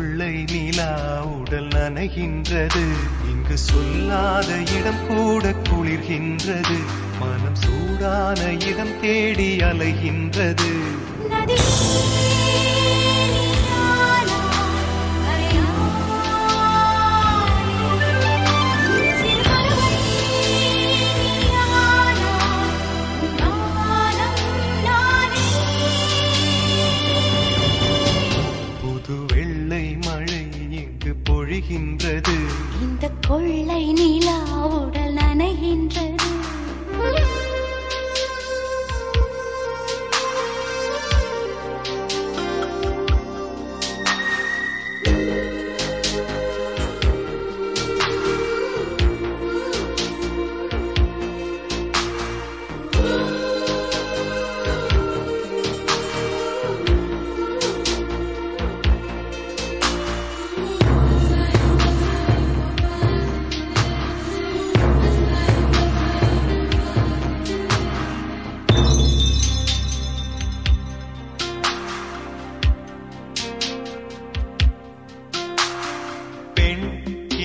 கொள்ளை நிலா உடல் நனைகின்றது. இங்கு சொல்லாத இடம் கூட குளிர்கின்றது. மனம் சூடான இடம் தேடி அலைகின்றது. பொழிகின்றது. இந்த கொள்ளை நிலா உடல் நனைகின்றது.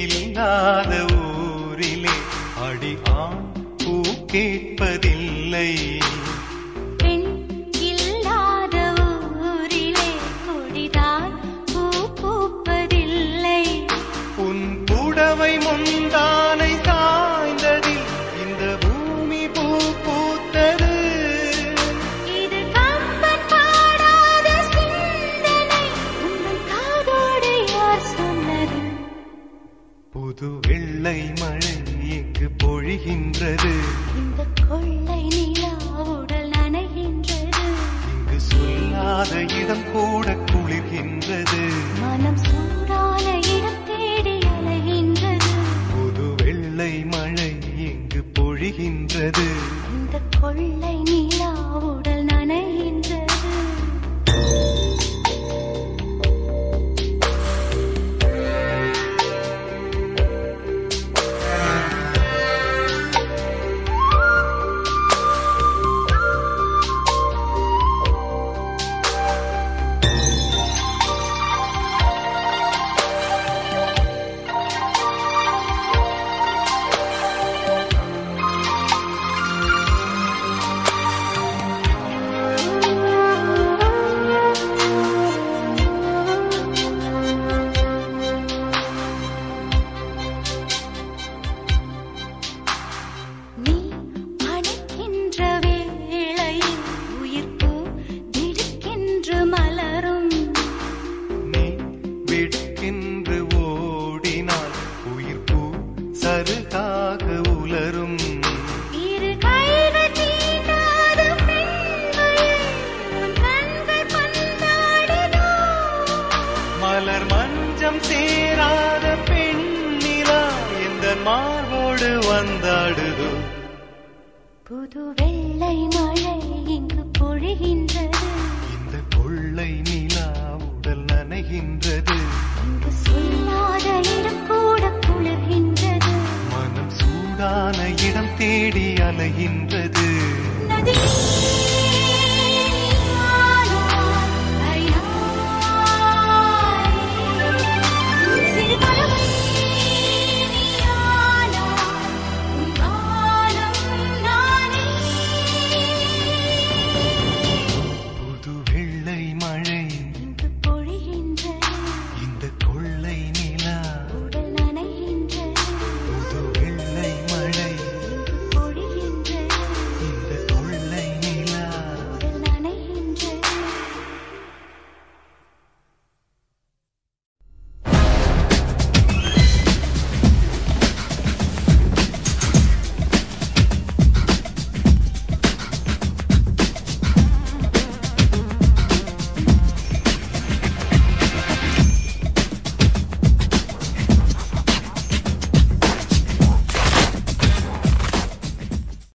இல்லாத ஊரிலே அடி ஆண் பூ கேட்பதில்லை. பெண் இல்லாத ஊரிலே கொடிதான் பூ பூப்பதில்லை. உன் புடவை முந்தானை சாய்ந்ததில் இந்த பூமி பூ பூத்தது. இது கம்பன் பாடாத சிந்தனை, உங்கள் காதோடு யார் சொன்னது? புது வெள்ளை மழை இங்கு பொழிகின்றது. இந்த கொள்ளை நிலா உடல் நனைகின்றது. இங்கு சொல்லாத இடம் கூட குளிர்கின்றது. மனம் சூடான இடம் தேடி அலைகின்றது. புது வெள்ளை மழை இங்கு பொழிகின்றது. இந்த கொள்ளை நிலா உடல் நனைகின்றது. சருகாக உலரும் இரு கைகள் தீண்டாத பெண்களே, உன் கண்கள் பந்தாடுதோ. மலர் மஞ்சம் சேராத பெண்ணிலா இந்த மார்போடு வந்தாடுதோ. புது வெள்ளை மழை இங்கு பொழிகின்றது. இந்த கொள்ளை நிலா உடல் நனைகின்றது. இங்கு சொல்லாத இடம் கூட குளிர்கின்றது. மனம் சூடான இடம் தேடி அலைகின்றது. நதி